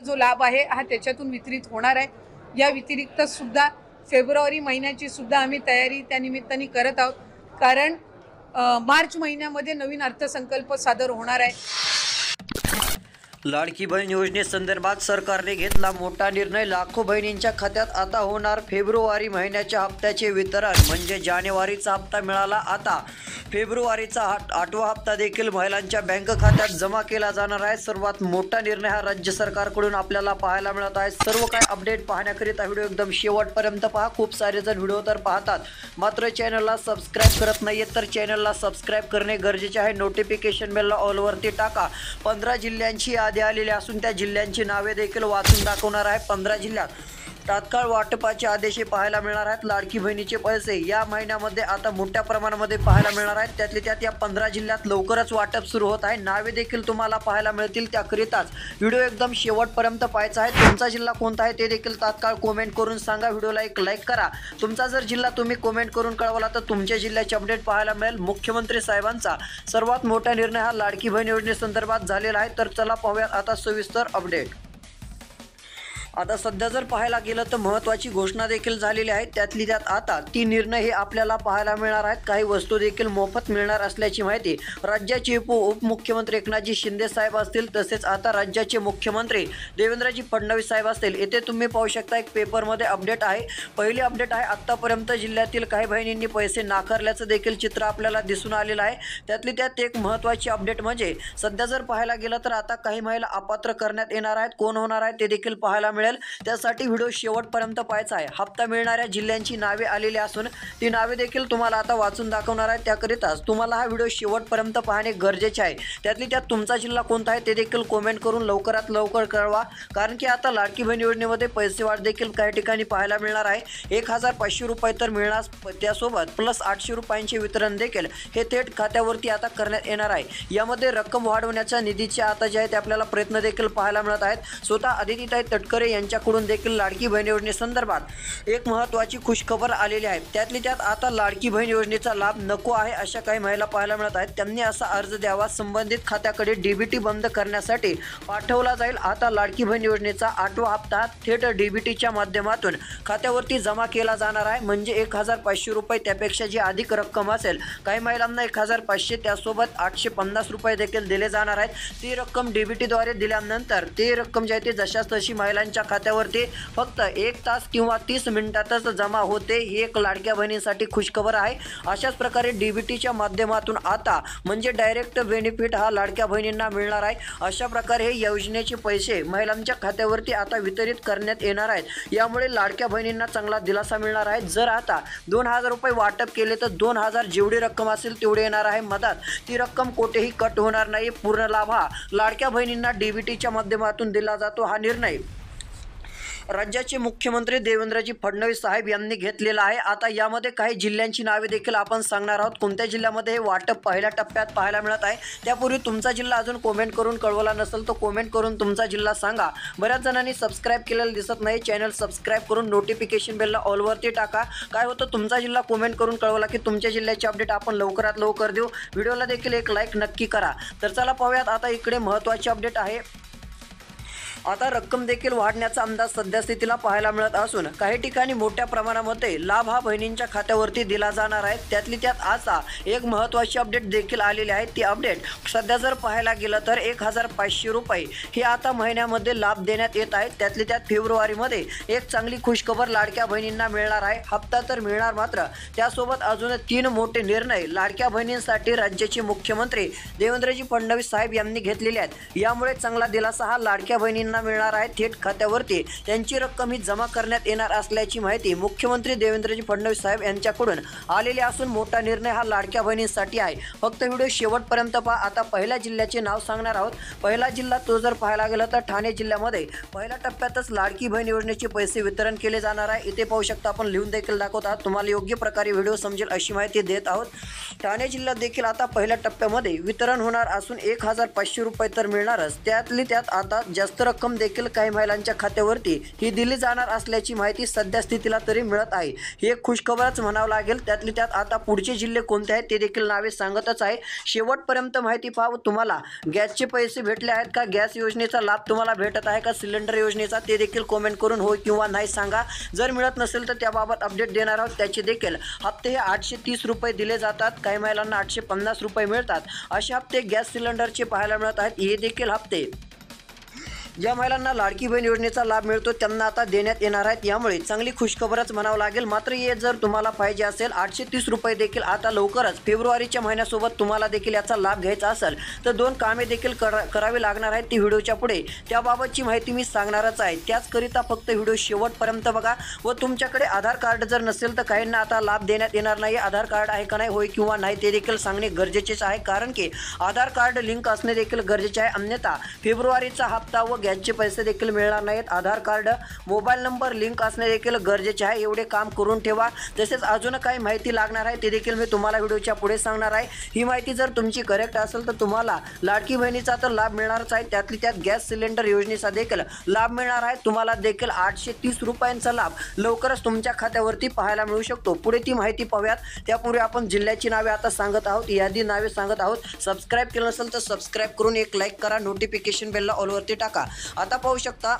जो लाभ आहे हा त्याच्यातून वितरित होणार आहे। या व्यतिरिक्त सुद्धा फेब्रुवारी महिन्याची सुद्धा आम्ही तयारी त्या निमित्ताने करत आहोत, कारण मार्च महिन्यामध्ये नवीन अर्थसंकल्प सादर होणार आहे। लाडकी बहीण योजनेसंदर्भात सरकारने घेतला मोठा निर्णय। लाखो बहिणींच्या खात्यात आता होणार फेब्रुवारी महिन्याच्या हप्त्याचे वितरण, म्हणजे जानेवारीचा हप्ता मिळाला, आता फेब्रुवारीचा 8वा हप्ता देखील महिलांच्या बँक खात्यात जमा केला जाणार आहे। सर्वात मोठा निर्णय हा राज्य सरकारकडून आपल्याला पाहायला मिळत आहे। सर्व काही अपडेट पाहण्याकरिता व्हिडिओ एकदम शेवटपर्यंत पहा। खूप सारे जण व्हिडिओ तर पाहतात, मात्र चॅनलला सबस्क्राईब करत नाहीयेत, तर चॅनलला सबस्क्राईब करणे गरजेचे आहे। नोटिफिकेशन बेलला ऑलवरती टाका। 15 जिल्ह्यांची यादी आलेली असून त्या जिल्ह्यांची नावे देखील वाचून दाखवणार आहे। 15 जिल्ह्यात तात्काळ वाटपाचे आदेश पाहायला मिळणार आहेत। लाडकी बहिणीचे पैसे या महिन्यामध्ये आता मोठ्या प्रमाणामध्ये पाहायला मिळणार आहेत। त्यातले त्यात या 15 जिल्ह्यात लवकरच वाटप सुरू होत आहे। नावे देखील तुम्हाला पाहायला मिळतील, त्याकरिताच व्हिडिओ एकदम शेवटपर्यंत पाहायचा आहे। तुमचा जिल्हा कोणता आहे ते देखील तात्काळ कमेंट करून सांगा। व्हिडिओला एक लाईक करा। तुमचा जर जिल्हा तुम्ही कमेंट करून कळवला तर तुमच्या जिल्ह्याचे अपडेट पाहायला मिळेल। मुख्यमंत्री साहेबांचा सर्वात मोठा निर्णय हा लाडकी बहीण योजनेसंदर्भात झालेला आहे। तर चला पाहूयात आता सविस्तर अपडेट। आता सध्या जर पाहायला गेलं तर महत्त्वाची घोषणा देखील झालेली आहे। त्यातली त्यात आता ती निर्णय हे आपल्याला पाहायला मिळणार आहेत। काही वस्तू देखील मोफत मिळणार असल्याची माहिती राज्याचे उपमुख्यमंत्री एकनाथजी शिंदे साहेब असतील, तसेच आता राज्याचे मुख्यमंत्री देवेंद्रजी फडणवीस साहेब असतील। इथे तुम्ही पाहू शकता एक पेपरमध्ये अपडेट आहे। पहिली अपडेट आहे, आत्तापर्यंत जिल्ह्यातील काही बहिणींनी पैसे नाकारल्याचं देखील चित्र आपल्याला दिसून आलेलं आहे। त्यातली त्यात एक महत्त्वाची अपडेट म्हणजे सध्या जर पाहायला गेलं तर आता काही महिला अपात्र करण्यात येणार आहेत। कोण होणार आहे ते देखील पाहायला मिळेल, त्यासाठी व्हिडिओ शेवटपर्यंत पाहायचा आहे। हप्ता मिळणाऱ्या जिल्ह्यांची नावे आलेली असून ती नावे देखील तुम्हाला आता वाचून दाखवणार आहे। त्याकरिताच तुम्हाला हा व्हिडिओ शेवटपर्यंत पाहणे गरजेचे आहे। त्यातली त्यात तुमचा जिल्हा कोणता आहे ते देखील कमेंट करून लवकरात लवकर कळवा, कारण की आता लाडकी बहीण योजनेमध्ये पैसे वाढ देखील काही ठिकाणी पाहायला मिळणार आहे। 1500 रुपये तर मिळणार, त्यासोबत प्लस 800 रुपयांचे वितरण देखील हे थेट खात्यावरती आता करण्यात येणार आहे। यामध्ये रक्कम वाढवण्याच्या निधीचे आता जे आहे ते आपल्याला प्रयत्न देखील पाहायला मिळत आहेत। स्वतः आदितीताई तटकरे यांच्याकडून देखील लाडकी बहीण योजनेसंदर्भात एक महत्त्वाची खुशखबर आलेली आहे। त्यातली त्यात आता लाडकी बहीण योजनेचा लाभ नको आहे अशा काही महिला पाहायला मिळत आहेत। त्यांनी असा अर्ज द्यावा, संबंधित खात्याकडे डीबीटी बंद करण्यासाठी पाठवला जाईल। आता लाडकी बहीण योजनेचा 8वा हप्ता थेट डीबीटीच्या माध्यमातून खात्यावरती जमा केला जाणार आहे, म्हणजे 1500 रुपये त्यापेक्षा जी अधिक रक्कम असेल, काही महिलांना 1500 त्यासोबत 850 रुपये देखील दिले जाणार आहेत। ती रक्कम डीबीटीद्वारे दिल्यानंतर ती रक्कम जी आहे ती जशास तशी महिलांच्या खात्यावरती फक्त 1 तास किंवा 30 मिनिटातच जमा होते। ही एक लाडक्या बहिणींसाठी खुशखबर आहे। अशाच प्रकारे डीबीटीच्या माध्यमातून आता म्हणजे डायरेक्ट बेनिफिट हा लाडक्या बहिणींना मिळणार आहे। अशा प्रकारे हे योजनेचे पैसे महिलांच्या खात्यावरती आता वितरित करण्यात येणार आहेत। यामुळे लाडक्या बहिणींना चांगला दिलासा मिळणार आहे। जर आता 2000 रुपये वाटप केले तर 2000 जेवढी रक्कम असेल तेवढे येणार आहे। मधात ती रक्कम कोठेही कट होणार नाही। पूर्ण लाभ हा लाडक्या बहिणींना डीबीटीच्या माध्यमातून दिला जातो। हा निर्णय राज्याचे मुख्यमंत्री देवेंद्रजी फडणवीस साहेब यांनी घेतलेला आहे। आता यामध्ये काही जिल्ह्यांची नावे देखील आपण सांगणार आहोत। कोणत्या जिल्ह्यामध्ये हे वाटप पहिल्या टप्प्यात पाहायला मिळत आहे। त्यापूर्वी तुमचा जिल्हा अजून कमेंट करून कळवला नसेल तर कमेंट करून तुमचा जिल्हा सांगा। बऱ्याच जणांनी सबस्क्राईब केलेलं दिसत नाही, चॅनल सबस्क्राईब करून नोटिफिकेशन बेलला ऑलवरती टाका। काय होतं, तुमचा जिल्हा कमेंट करून कळवला की तुमच्या जिल्ह्याची अपडेट आपण लवकरात लवकर देऊ। व्हिडिओला देखील एक लाईक नक्की करा। तर चला पाहूयात आता इकडे महत्त्वाची अपडेट आहे। आता रक्कम देखील वाढण्याचा अंदाज सद्यस्थितीला पाहायला मिळत असून काही ठिकाणी मोठ्या प्रमाणामध्ये लाभ हा बहिणींच्या खात्यावरती दिला जाणार आहे। त्यातली त्यात आता एक महत्त्वाची अपडेट देखील आलेली आहे। ती अपडेट सध्या जर पाहायला गेलं तर 1500 रुपये हे आता महिन्यामध्ये लाभ देण्यात येत आहेत। त्यातली त्यात फेब्रुवारीमध्ये एक चांगली खुशखबर लाडक्या बहिणींना मिळणार आहे। हप्ता तर मिळणार, मात्र त्यासोबत अजून 3 मोठे निर्णय लाडक्या बहिणींसाठी राज्याचे मुख्यमंत्री देवेंद्रजी फडणवीस साहेब यांनी घेतलेले आहेत। यामुळे चांगला दिलासा हा लाडक्या बहिणींना मिळणार आहे। थेट खात्यावरती त्यांची रक्कम ही जमा करण्यात येणार असल्याची माहिती मुख्यमंत्री देवेंद्रजी फडणवीस साहेब यांच्याकडून आलेली असून मोठा निर्णय हा लाडक्या बहिणींसाठी आहे। फक्त व्हिडिओ शेवटपर्यंत पहा। आता पहिल्या जिल्ह्याचे नाव सांगणार आहोत। पहिला जिल्हा तो जर पाहायला गेला तर ठाणे जिल्ह्यामध्ये पहिल्या टप्प्यातच लाडकी बहीण योजनेचे पैसे वितरण केले जाणार आहे। इथे पाहू शकता, आपण लिहून देखील दाखवत आहोत, तुम्हाला योग्य प्रकारे व्हिडिओ समजेल अशी माहिती देत आहोत। ठाणे जिल्ह्यात देखील आता पहिल्या टप्प्यामध्ये वितरण होणार असून 1500 रुपये तर मिळणारच। त्यातली त्यात आता जास्त रक्कम रक्कम देखील काही महिलांच्या खात्यावरती ही दिली जाणार असल्याची माहिती सध्या स्थितीला तरी मिळत आहे. ही एक खुशखबरच म्हणावं लागेल. त्यातली त्यात आता पुढचे जिल्हे कोणते आहेत ते देखील नावे सांगतच आहे. शेवटपर्यंत माहिती पाहू. तुम्हाला गॅसचे पैसे भेटले आहेत का? गॅस योजनेचा लाभ तुम्हाला भेटत आहे का? सिलेंडर योजनेचा ते देखील कमेंट करून होय किंवा नाही सांगा. जर मिळत नसेल तर त्याबाबत अपडेट देणार आहोत. त्याचे देखील हप्ते हे 830 रुपये दिले जातात. काही महिलांना 850 रुपये मिळतात. असे हप्ते गॅस सिलेंडरचे पाहायला मिळत आहेत. हे देखील हप्ते ज्या महिलांना लाडकी बहीण योजनेचा लाभ मिळतो त्यांना आता देण्यात येणार आहेत. यामुळे चांगली खुशखबरच म्हणावं लागेल. मात्र हे जर तुम्हाला पाहिजे असेल 830 रुपये देखील आता लवकरच फेब्रुवारीच्या महिन्यासोबत तुम्हाला देखील याचा लाभ घ्यायचा असेल तर 2 कामे देखील करावी लागणार आहेत. ती व्हिडिओच्या पुढे त्याबाबतची माहिती मी सांगणारच आहे. त्याचकरिता फक्त व्हिडिओ शेवटपर्यंत बघा. व तुमच्याकडे आधार कार्ड जर नसेल तर काहींना आता लाभ देण्यात येणार नाही. आधार कार्ड आहे का नाही, होय किंवा नाही ते देखील सांगणे गरजेचेच आहे. कारण की आधार कार्ड लिंक असणे देखील गरजेचे आहे. अन्यथा फेब्रुवारीचा हप्ता व गॅसचे पैसे देखील मिळणार नाहीत. आधार कार्ड मोबाईल नंबर लिंक असणे देखील गरजेचे आहे. एवढे काम करून ठेवा. तसेच अजून काही माहिती लागणार आहे ते देखील मी तुम्हाला व्हिडिओच्या पुढे सांगणार आहे. ही माहिती जर तुमची करेक्ट असेल तर तुम्हाला लाडकी बहिणीचा तर लाभ मिळणारच आहे. त्यातली त्यात गॅस सिलेंडर योजनेचा देखील लाभ मिळणार आहे. तुम्हाला देखील 830 रुपयांचा लाभ लवकरच तुमच्या खात्यावरती पाहायला मिळू शकतो. पुढे ती माहिती पाहूयात. त्यापूर्वी आपण जिल्ह्याची नावे आता सांगत आहोत. यादी नावे सांगत आहोत. सबस्क्राईब केलं नसेल तर सबस्क्राईब करून एक लाईक करा. नोटिफिकेशन बेलला ऑलवरती टाका. आता पाहू शकता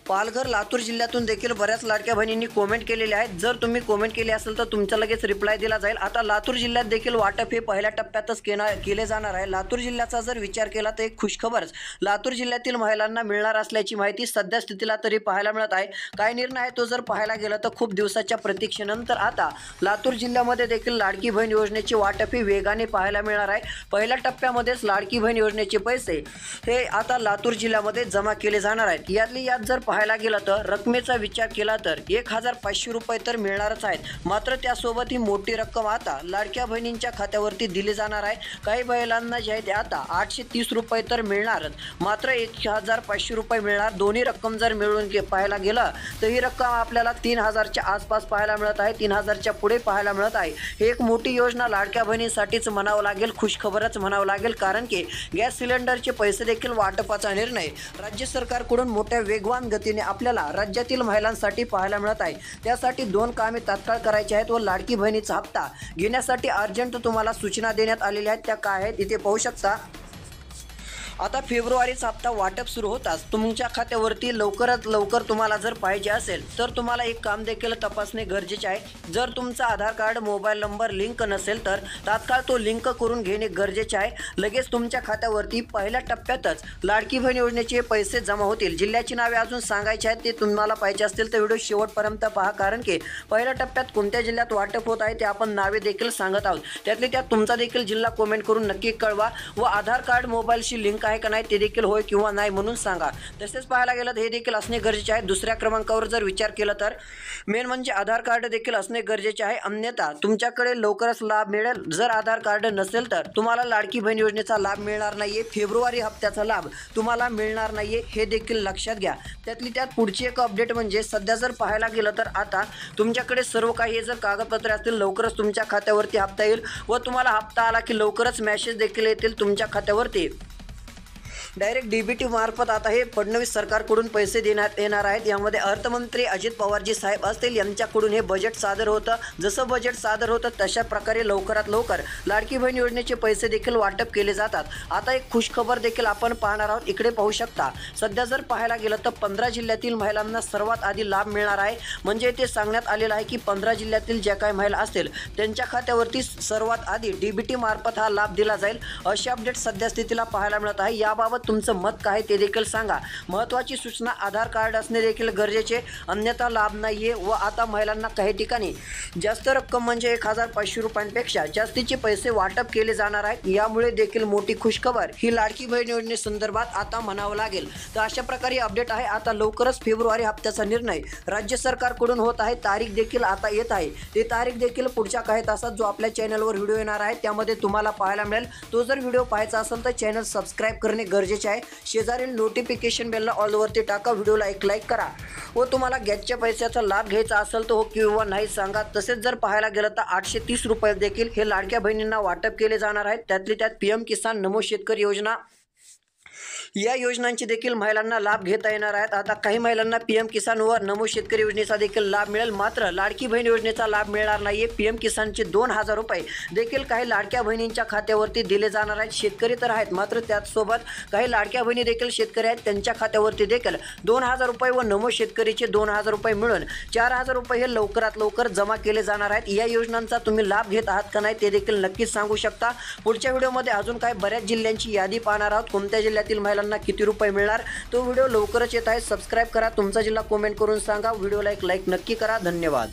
पालघर लातूर जिल्ह्यातून देखील बऱ्याच लाडक्या बहिणींनी कमेंट केलेले आहेत. जर तुम्ही कमेंट केली असेल तर तुमचा लगेच रिप्लाय दिला जाईल. आता लातूर जिल्ह्यात देखील वाटप हे पहिल्या टप्प्यातच केले जाणार आहे. लातूर जिल्ह्याचा जर विचार केला तर एक खुशखबरच लातूर जिल्ह्यातील महिलांना मिळणार असल्याची माहिती सध्या स्थितीला तरी पाहायला मिळत आहे. काय निर्णय आहे तो जर पाहायला गेला तर खूप दिवसाच्या प्रतीक्षेनंतर आता लातूर जिल्ह्यामध्ये देखील लाडकी बहीण योजनेचे वाटप हे वेगाने पाहायला मिळणार आहे. पहिल्या टप्प्यामध्येच लाडकी बहीण योजनेचे पैसे हे आता लातूर जिल्ह्यामध्ये जमा केले जाणार आहेत. यातली यात जर पाहायला गेलं तर रकमेचा विचार केला तर 1500 रुपये तर मिळणारच आहेत. मात्र त्यासोबत ही मोठी रक्कम आता लाडक्या बहिणींच्या खात्यावरती दिली जाणार आहे. काही महिलांना जे आहे ते आता 830 रुपये तर मिळणारच. मात्र 1500 रुपये मिळणार. दोन्ही रक्कम जर मिळून पाहायला गेलं तर ही रक्कम आपल्याला 3000च्या आसपास पाहायला मिळत आहे. 3000च्या पुढे पाहायला मिळत आहे. ही एक मोठी योजना लाडक्या बहिणींसाठीच म्हणावं लागेल. खुशखबरच म्हणावं लागेल. कारण की गॅस सिलेंडरचे पैसे देखील वाटपाचा निर्णय राज्य सरकारकडून मोठ्या वेगवान गतीने आपल्याला राज्यातील महिलांसाठी पाहायला मिळत आहे. त्यासाठी 2 कामे तात्काळ करायची आहेत व लाडकी बहिणीचा हप्ता घेण्यासाठी अर्जंट तुम्हाला सूचना देण्यात आलेल्या आहेत. त्या काय आहेत इथे पाहू शकता. आता फेब्रुवारीचा हप्ता वाटप सुरू होताच तुमच्या खात्यावरती लवकरात लवकर तुम्हाला जर पाहिजे असेल तर तुम्हाला एक काम देखील तपासणे गरजेचे आहे. जर तुमचा आधार कार्ड मोबाईल नंबर लिंक नसेल तर तात्काळ तो लिंक करून घेणे गरजेचे आहे. लगेच तुमच्या खात्यावरती पहिल्या टप्प्यातच लाडकी बहीण योजनेचे पैसे जमा होतील. जिल्ह्याची नावे अजून सांगायची आहेत. ते तुम्हाला पाहिजे असतील तर व्हिडिओ शेवटपर्यंत पहा. कारण की पहिल्या टप्प्यात कोणत्या जिल्ह्यात वाटप होत आहे ते आपण नावे देखील सांगत आहोत. त्यातले त्यात तुमचा देखील जिल्हा कमेंट करून नक्की कळवा. व आधार कार्ड मोबाईलशी लिंक आहे का नाही ते देखील होय किंवा नाही म्हणून सांगा. तसेच पाहायला गेलं तर हे देखील असणे गरजेचे आहे. दुसऱ्या क्रमांकावर जर विचार केला तर मेन म्हणजे आधार कार्ड देखील असणे गरजेचे आहे. अन्यथा तुमच्याकडे लवकरच लाभ मिळेल. जर आधार कार्ड नसेल तर तुम्हाला लाडकी बहीण योजनेचा लाभ मिळणार नाहीये. फेब्रुवारी हप्त्याचा लाभ तुम्हाला मिळणार नाहीये. हे देखील लक्षात घ्या. त्यातली त्यात पुढची एक अपडेट म्हणजे सध्या जर पाहायला गेलं तर आता तुमच्याकडे सर्व काही हे जर कागदपत्रे असतील लवकरच तुमच्या खात्यावरती हप्ता येईल व तुम्हाला हप्ता आला की लवकरच मेसेज देखील येतील तुमच्या खात्यावरती. डायरेक्ट डीबीटी मार्फत आता हे फडणवीस सरकारकडून पैसे देण्यात येणार आहेत. यामध्ये अर्थमंत्री अजित पवारजी साहेब असतील यांच्याकडून हे बजेट सादर होतं. जसं बजेट सादर होतं तशा प्रकारे लवकरात लवकर लाडकी बहीण योजनेचे पैसे देखील वाटप केले जातात. आता एक खुशखबर देखील आपण पाहणार आहोत. इकडे पाहू शकता. सध्या जर पाहायला गेलं तर 15 जिल्ह्यातील महिलांना सर्वात आधी लाभ मिळणार आहे. म्हणजे ते सांगण्यात आलेलं आहे की 15 जिल्ह्यातील ज्या काही महिला असतील त्यांच्या खात्यावरती सर्वात आधी डीबीटी मार्फत हा लाभ दिला जाईल. अशी अपडेट सध्या स्थितीला पाहायला मिळत आहे. याबाबत तुमचं मत काय ते देखील सांगा. महत्त्वाची सूचना आधार कार्ड असणे देखील गरजेचे. अन्यथा लाभ नाहीये. व आता महिलांना काही ठिकाणी जास्त रक्कम म्हणजे 1500 रुपयांपेक्षा जास्तीचे पैसे वाटप केले जाणार आहेत. यामुळे देखील मोठी खुशखबर ही लाडकी बहीण योजनेसंदर्भात आता म्हणावं लागेल. तर अशा प्रकारे अपडेट आहे. आता लवकरच फेब्रुवारी हप्त्याचा निर्णय राज्य सरकारकडून होत आहे. तारीख देखील आता येत आहे. ते तारीख देखील पुढच्या काही तासात जो आपल्या चॅनलवर व्हिडिओ येणार आहे त्यामध्ये तुम्हाला पाहायला मिळेल. तो जर व्हिडिओ पाहायचा असेल तर चॅनल सबस्क्राईब करणे गरजेचे आहे. शेजारील नोटिफिकेशन बेलला ऑलवरती टाका. व्हिडिओला एक लाईक करा व तुम्हाला गॅसच्या पैशाचा लाभ घ्यायचा असेल तर हो किंवा नाही सांगा. तसेच जर पाहायला गेलं तर 830 रुपये देखील हे लाडक्या बहिणींना वाटप केले जाणार आहेत. त्यातली त्यात PM किसान नमो शेतकरी योजना या योजनांची देखील महिलांना लाभ घेता येणार आहेत. आता काही महिलांना PM किसान व नमो शेतकरी योजनेचा देखील लाभ मिळेल, मात्र लाडकी बहीण योजनेचा लाभ मिळणार नाहीये. PM किसानचे 2,000 रुपये देखील काही लाडक्या बहिणींच्या खात्यावरती दिले जाणार आहेत. शेतकरी तर आहेत, मात्र त्याचसोबत काही लाडक्या बहिणी देखील शेतकरी आहेत, त्यांच्या खात्यावरती देखील 2,000 रुपये व नमो शेतकरीचे 2,000 रुपये मिळून 4,000 रुपये हे लवकरात लवकर जमा केले जाणार आहेत. या योजनांचा तुम्ही लाभ घेत आहात का नाही ते देखील नक्कीच सांगू शकता. पुढच्या व्हिडिओमध्ये अजून काय बऱ्याच जिल्ह्यांची यादी पाहणार आहोत. कोणत्या जिल्ह्यातील महिलांना किती रुपये मिळणार तो व्हिडिओ लवकरच येत आहे. सबस्क्राईब करा, तुमचा जिल्हा कमेंट करून सांगा. व्हिडिओला एक लाईक नक्की करा. धन्यवाद.